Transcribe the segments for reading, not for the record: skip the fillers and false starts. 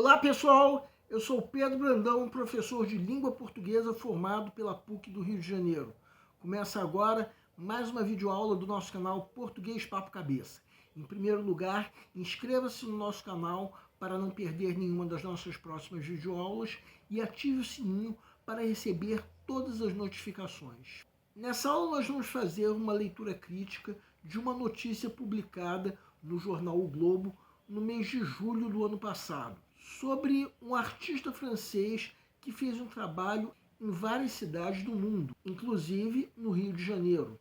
Olá pessoal, eu sou Pedro Brandão, professor de língua portuguesa formado pela PUC do Rio de Janeiro. Começa agora mais uma videoaula do nosso canal Português Papo Cabeça. Em primeiro lugar, inscreva-se no nosso canal para não perder nenhuma das nossas próximas videoaulas e ative o sininho para receber todas as notificações. Nessa aula nós vamos fazer uma leitura crítica de uma notícia publicada no jornal O Globo no mês de julho do ano passado, sobre um artista francês que fez um trabalho em várias cidades do mundo, inclusive no Rio de Janeiro.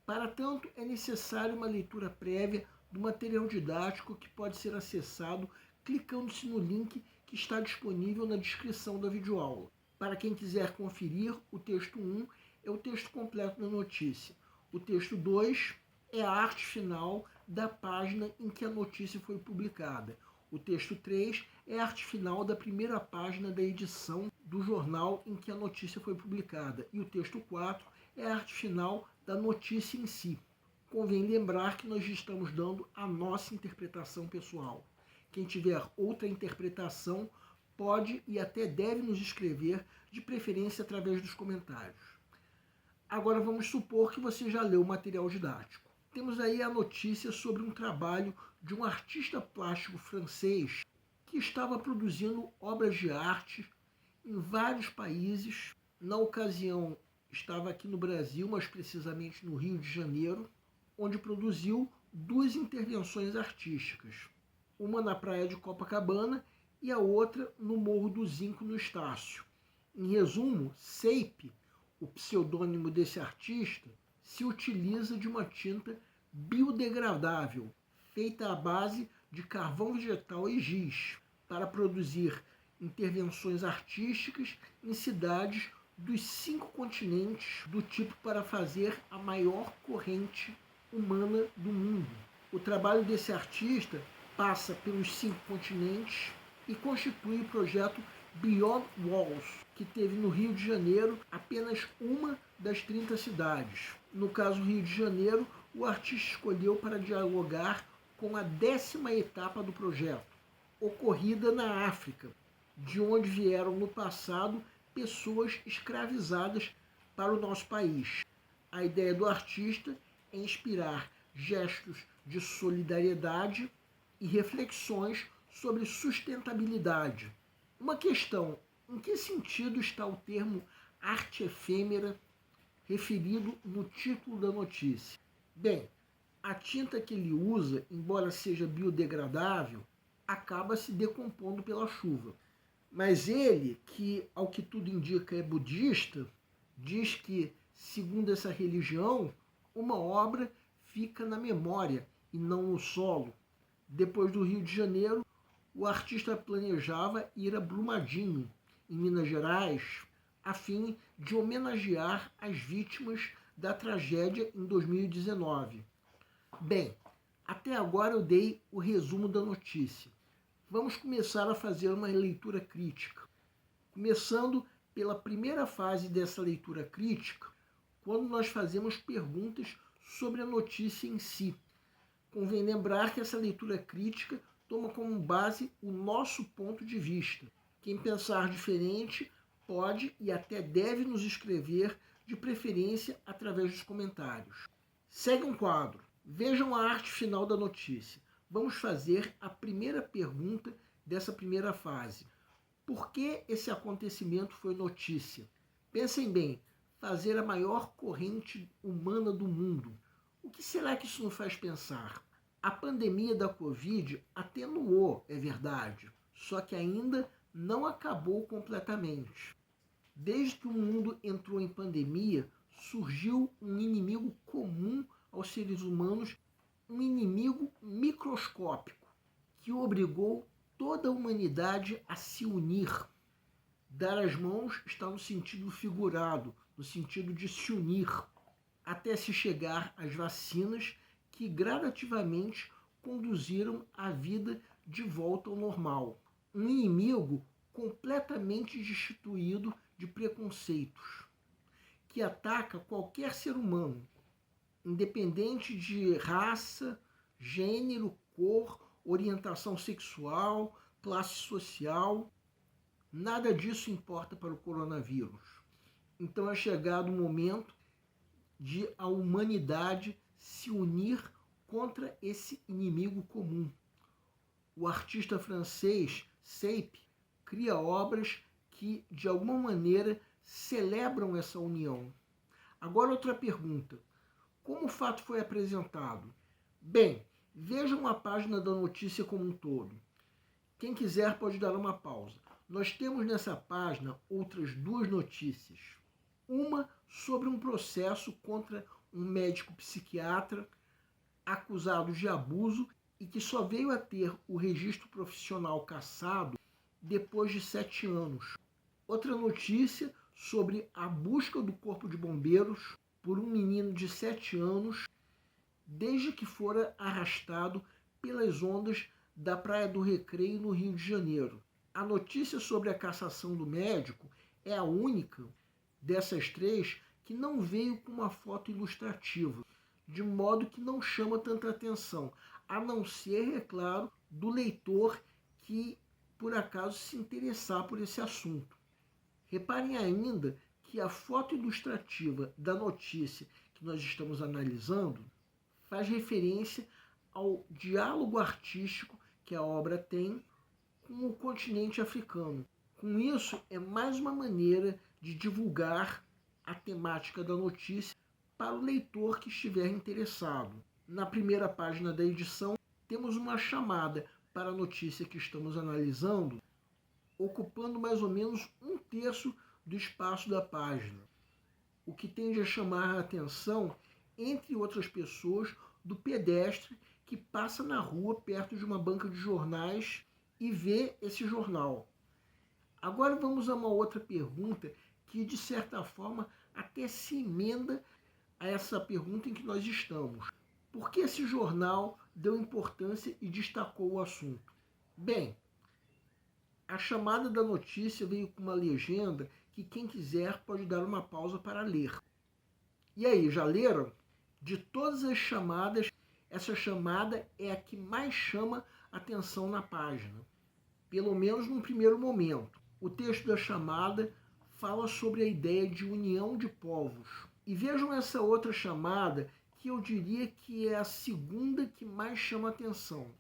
Para tanto, é necessária uma leitura prévia do material didático que pode ser acessado clicando-se no link que está disponível na descrição da videoaula. Para quem quiser conferir, o texto 1 é o texto completo da notícia. O texto 2 é a arte final da página em que a notícia foi publicada. O texto 3 é a arte final da primeira página da edição do jornal em que a notícia foi publicada. E o texto 4 é a arte final da notícia em si. Convém lembrar que nós estamos dando a nossa interpretação pessoal. Quem tiver outra interpretação pode e até deve nos escrever, de preferência através dos comentários. Agora vamos supor que você já leu o material didático. Temos aí a notícia sobre um trabalho de um artista plástico francês que estava produzindo obras de arte em vários países. Na ocasião, estava aqui no Brasil, mas precisamente no Rio de Janeiro, onde produziu duas intervenções artísticas. Uma na praia de Copacabana e a outra no Morro do Zinco, no Estácio. Em resumo, Seipe, o pseudônimo desse artista, se utiliza de uma tinta biodegradável, feita à base de carvão vegetal e giz, para produzir intervenções artísticas em cidades dos 5 continentes, do tipo para fazer a maior corrente humana do mundo. O trabalho desse artista passa pelos 5 continentes e constitui o projeto Beyond Walls, que teve no Rio de Janeiro apenas uma das 30 cidades. No caso Rio de Janeiro, o artista escolheu para dialogar com a 10ª etapa do projeto, ocorrida na África, de onde vieram no passado pessoas escravizadas para o nosso país. A ideia do artista é inspirar gestos de solidariedade e reflexões sobre sustentabilidade. Uma questão: em que sentido está o termo arte efêmera referido no título da notícia? Bem, a tinta que ele usa, embora seja biodegradável, acaba se decompondo pela chuva. Mas ele, que ao que tudo indica é budista, diz que, segundo essa religião, uma obra fica na memória e não no solo. Depois do Rio de Janeiro, o artista planejava ir a Brumadinho, em Minas Gerais, a fim de homenagear as vítimas da tragédia em 2019. Bem, até agora eu dei o resumo da notícia. Vamos começar a fazer uma leitura crítica. Começando pela primeira fase dessa leitura crítica, quando nós fazemos perguntas sobre a notícia em si. Convém lembrar que essa leitura crítica toma como base o nosso ponto de vista. Quem pensar diferente pode e até deve nos escrever, de preferência através dos comentários. Segue um quadro. Vejam a arte final da notícia. Vamos fazer a primeira pergunta dessa primeira fase. Por que esse acontecimento foi notícia? Pensem bem, fazer a maior corrente humana do mundo. O que será que isso nos faz pensar? A pandemia da Covid atenuou, é verdade, só que ainda não acabou completamente. Desde que o mundo entrou em pandemia, surgiu um inimigo comum aos seres humanos, um inimigo microscópico, que obrigou toda a humanidade a se unir. Dar as mãos está no sentido figurado, no sentido de se unir, até se chegar às vacinas que gradativamente conduziram a vida de volta ao normal. Um inimigo completamente destituído de preconceitos, que ataca qualquer ser humano, independente de raça, gênero, cor, orientação sexual, classe social, nada disso importa para o coronavírus. Então é chegado o momento de a humanidade se unir contra esse inimigo comum. O artista francês Seype cria obras que, de alguma maneira, celebram essa união. Agora outra pergunta. Como o fato foi apresentado? Bem, vejam a página da notícia como um todo. Quem quiser pode dar uma pausa. Nós temos nessa página outras duas notícias. Uma sobre um processo contra um médico psiquiatra acusado de abuso e que só veio a ter o registro profissional cassado depois de 7 anos. Outra notícia sobre a busca do Corpo de Bombeiros por um menino de 7 anos desde que fora arrastado pelas ondas da Praia do Recreio, no Rio de Janeiro. A notícia sobre a cassação do médico é a única dessas três que não veio com uma foto ilustrativa, de modo que não chama tanta atenção, a não ser, é claro, do leitor que, por acaso, se interessar por esse assunto. Reparem ainda que a foto ilustrativa da notícia que nós estamos analisando faz referência ao diálogo artístico que a obra tem com o continente africano. Com isso, é mais uma maneira de divulgar a temática da notícia para o leitor que estiver interessado. Na primeira página da edição, temos uma chamada para a notícia que estamos analisando, ocupando mais ou menos 1/3 do espaço da página, o que tende a chamar a atenção, entre outras pessoas, do pedestre que passa na rua perto de uma banca de jornais e vê esse jornal. Agora vamos a uma outra pergunta que, de certa forma, até se emenda a essa pergunta em que nós estamos. Por que esse jornal deu importância e destacou o assunto? Bem, a chamada da notícia veio com uma legenda que quem quiser pode dar uma pausa para ler. E aí, já leram? De todas as chamadas, essa chamada é a que mais chama atenção na página, pelo menos num primeiro momento. O texto da chamada fala sobre a ideia de união de povos. E vejam essa outra chamada, que eu diria que é a segunda que mais chama atenção.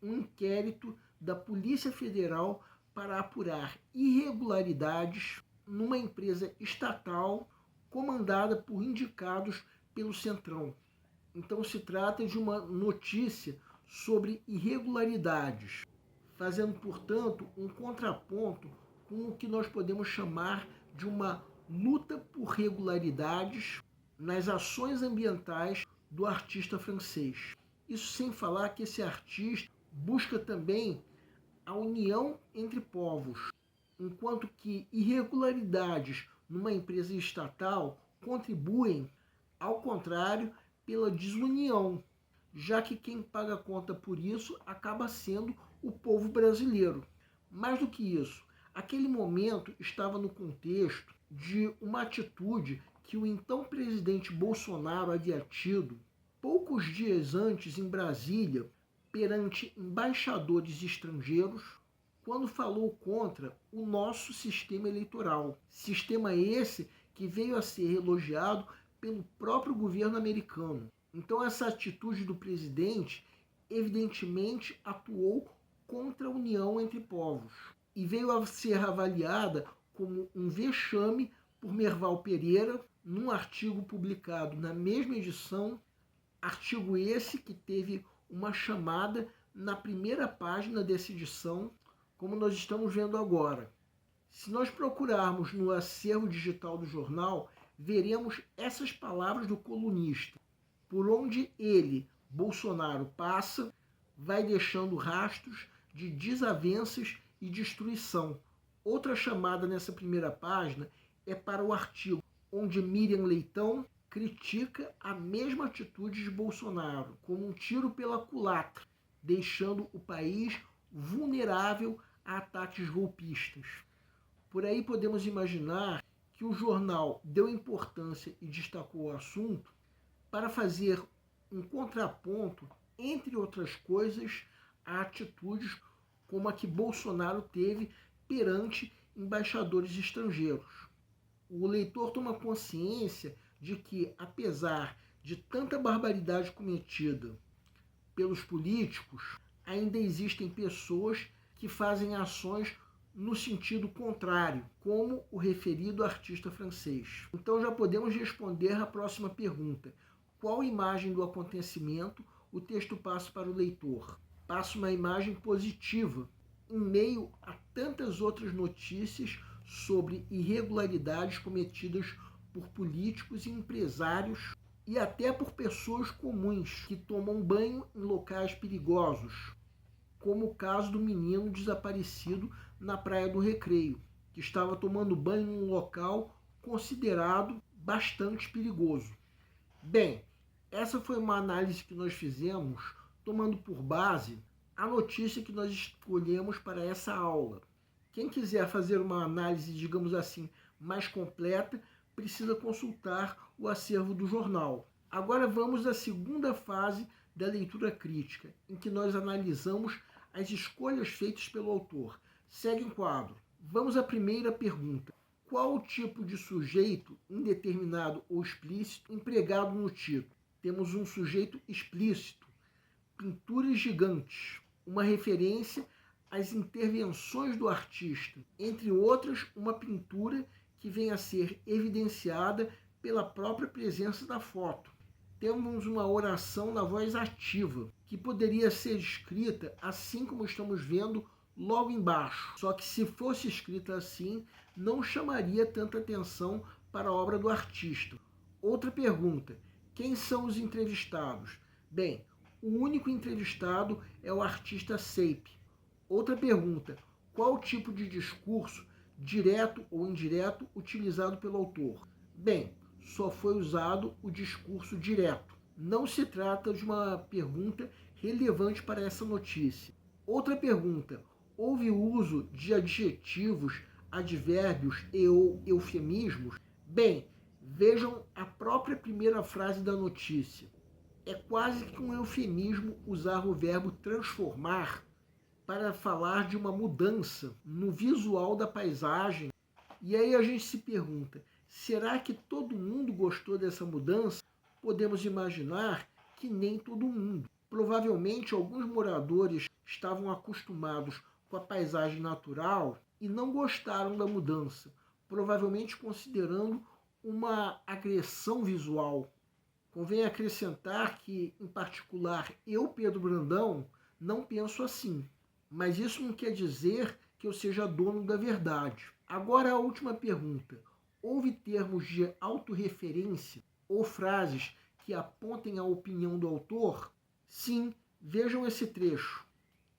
Um inquérito da Polícia Federal para apurar irregularidades numa empresa estatal comandada por indicados pelo Centrão. Então se trata de uma notícia sobre irregularidades, fazendo, portanto, um contraponto com o que nós podemos chamar de uma luta por regularidades nas ações ambientais do artista francês. Isso sem falar que esse artista busca também a união entre povos, enquanto que irregularidades numa empresa estatal contribuem, ao contrário, pela desunião, já que quem paga a conta por isso acaba sendo o povo brasileiro. Mais do que isso, aquele momento estava no contexto de uma atitude que o então presidente Bolsonaro havia tido poucos dias antes em Brasília, perante embaixadores estrangeiros, quando falou contra o nosso sistema eleitoral. Sistema esse que veio a ser elogiado pelo próprio governo americano. Então essa atitude do presidente evidentemente atuou contra a união entre povos e veio a ser avaliada como um vexame por Merval Pereira, num artigo publicado na mesma edição, artigo esse que teve uma chamada na primeira página dessa edição, como nós estamos vendo agora. Se nós procurarmos no acervo digital do jornal, veremos essas palavras do colunista. Por onde ele, Bolsonaro, passa, vai deixando rastros de desavenças e destruição. Outra chamada nessa primeira página é para o artigo onde Miriam Leitão critica a mesma atitude de Bolsonaro, como um tiro pela culatra, deixando o país vulnerável a ataques golpistas. Por aí podemos imaginar que o jornal deu importância e destacou o assunto para fazer um contraponto, entre outras coisas, a atitudes como a que Bolsonaro teve perante embaixadores estrangeiros. O leitor toma consciência de que, apesar de tanta barbaridade cometida pelos políticos, ainda existem pessoas que fazem ações no sentido contrário, como o referido artista francês. Então já podemos responder a próxima pergunta. Qual imagem do acontecimento o texto passa para o leitor? Passa uma imagem positiva, em meio a tantas outras notícias sobre irregularidades cometidas por políticos e empresários e até por pessoas comuns que tomam banho em locais perigosos, como o caso do menino desaparecido na Praia do Recreio, que estava tomando banho num local considerado bastante perigoso. Bem, essa foi uma análise que nós fizemos tomando por base a notícia que nós escolhemos para essa aula. Quem quiser fazer uma análise, digamos assim, mais completa, precisa consultar o acervo do jornal. Agora vamos à segunda fase da leitura crítica, em que nós analisamos as escolhas feitas pelo autor. Segue em quadro. Vamos à primeira pergunta. Qual o tipo de sujeito indeterminado ou explícito empregado no título? Temos um sujeito explícito, pinturas gigantes, uma referência às intervenções do artista, entre outras, uma pintura que vem a ser evidenciada pela própria presença da foto. Temos uma oração na voz ativa, que poderia ser escrita assim como estamos vendo logo embaixo. Só que se fosse escrita assim, não chamaria tanta atenção para a obra do artista. Outra pergunta: quem são os entrevistados? Bem, o único entrevistado é o artista Seipe. Outra pergunta: qual o tipo de discurso, direto ou indireto, utilizado pelo autor? Bem, só foi usado o discurso direto. Não se trata de uma pergunta relevante para essa notícia. Outra pergunta: houve uso de adjetivos, advérbios e ou eufemismos? Bem, vejam a própria primeira frase da notícia. É quase que um eufemismo usar o verbo transformar para falar de uma mudança no visual da paisagem. E aí a gente se pergunta, será que todo mundo gostou dessa mudança? Podemos imaginar que nem todo mundo. Provavelmente alguns moradores estavam acostumados com a paisagem natural e não gostaram da mudança, provavelmente considerando uma agressão visual. Convém acrescentar que, em particular, eu, Pedro Brandão, não penso assim. Mas isso não quer dizer que eu seja dono da verdade. Agora a última pergunta. Houve termos de autorreferência ou frases que apontem a opinião do autor? Sim, vejam esse trecho.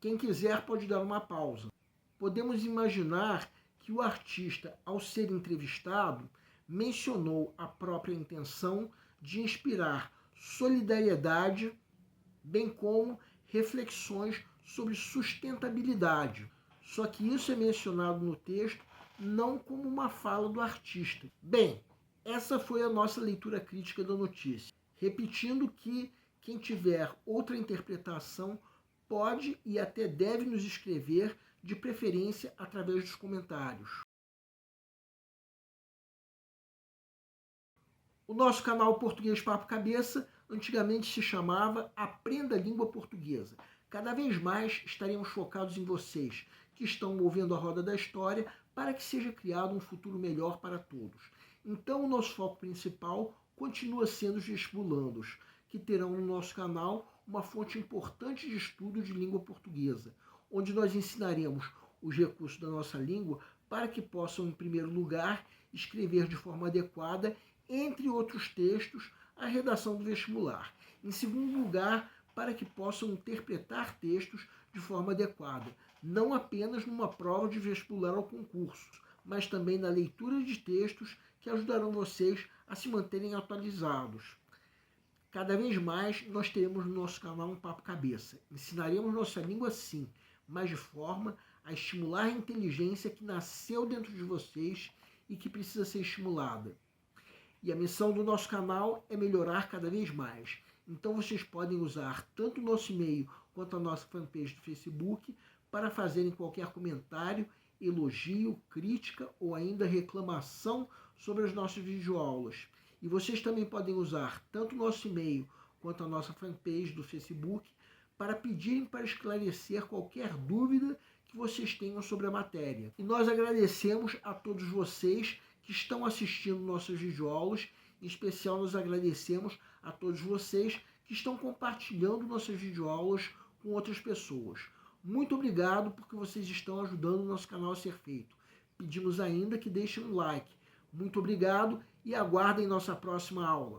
Quem quiser pode dar uma pausa. Podemos imaginar que o artista, ao ser entrevistado, mencionou a própria intenção de inspirar solidariedade, bem como reflexões sobre sustentabilidade. Só que isso é mencionado no texto não como uma fala do artista. Bem, essa foi a nossa leitura crítica da notícia. Repetindo que quem tiver outra interpretação pode e até deve nos escrever, de preferência através dos comentários. O nosso canal Português Papo Cabeça antigamente se chamava Aprenda a Língua Portuguesa. Cada vez mais estaremos focados em vocês que estão movendo a roda da história para que seja criado um futuro melhor para todos. Então o nosso foco principal continua sendo os vestibulandos, que terão no nosso canal uma fonte importante de estudo de língua portuguesa, onde nós ensinaremos os recursos da nossa língua para que possam, em primeiro lugar, escrever de forma adequada, entre outros textos, a redação do vestibular. Em segundo lugar, para que possam interpretar textos de forma adequada, não apenas numa prova de vestibular ou concurso, mas também na leitura de textos que ajudarão vocês a se manterem atualizados. Cada vez mais nós teremos no nosso canal um Papo Cabeça. Ensinaremos nossa língua sim, mas de forma a estimular a inteligência que nasceu dentro de vocês e que precisa ser estimulada. E a missão do nosso canal é melhorar cada vez mais. Então vocês podem usar tanto o nosso e-mail quanto a nossa fanpage do Facebook para fazerem qualquer comentário, elogio, crítica ou ainda reclamação sobre as nossas videoaulas. E vocês também podem usar tanto o nosso e-mail quanto a nossa fanpage do Facebook para pedirem para esclarecer qualquer dúvida que vocês tenham sobre a matéria. E nós agradecemos a todos vocês que estão assistindo nossas videoaulas. Em especial, nós agradecemos a todos vocês que estão compartilhando nossas videoaulas com outras pessoas. Muito obrigado porque vocês estão ajudando o nosso canal a ser feito. Pedimos ainda que deixem um like. Muito obrigado e aguardem nossa próxima aula.